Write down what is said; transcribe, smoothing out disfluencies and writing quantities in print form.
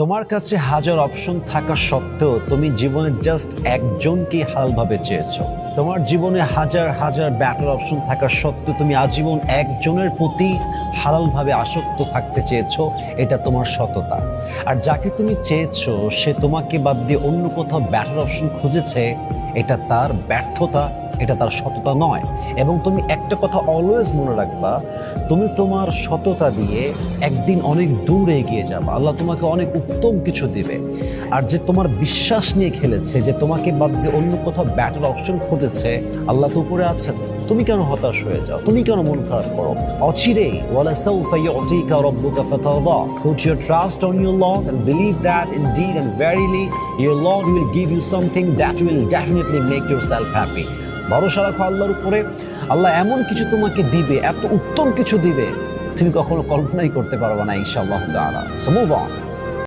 তোমার কাছে হাজার অপশন থাকা সত্ত্বেও তুমি জীবনে জাস্ট একজনকে হালালভাবে চেয়েছো। তোমার জীবনে হাজার হাজার ব্যাটার অপশন থাকা সত্ত্বেও তুমি আজীবন একজনের প্রতি হালালভাবে আসক্ত থাকতে চেয়েছো। এটা তোমার সততা। আর যাকে তুমি চেয়েছো সে তোমাকে বাদ দিয়ে অন্য কোথাও ব্যাটার অপশন খুঁজেছে, এটা তার ব্যর্থতা, এটা তার সততা নয়। এবং তুমি একটা কথা অলওয়েজ মনে রাখবা, তুমি তোমার সততা দিয়ে একদিন অনেক দূর এগিয়ে যাবে। আল্লাহ তোমাকে অনেক উত্তম কিছু দিবে। আর যে তোমার বিশ্বাস নিয়ে খেলেছে, যে তোমাকে বাদ দিয়ে অন্য কোথাও ব্যাটার অপশন খুঁজেছে, আল্লাহ তো উপরে আছেন। তুমি কেন হতাশ হয়ে যাও? তুমি কেন মন খারাপ করো? অচিরেই ওয়ালাসাউফা ইউতিকা রাব্বুকা ফাতারদা। Put your trust on your Lord and believe that indeed and verily your Lord will give you something that will definitely make yourself happy. ভরসা রাখো আল্লাহর উপরে। আল্লাহ এমন কিছু তোমাকে দিবে, এত উত্তম কিছু দিবে, তুমি কখনো কল্পনাই করতে পারবে না ইনশাআল্লাহ তাআলা। So move on.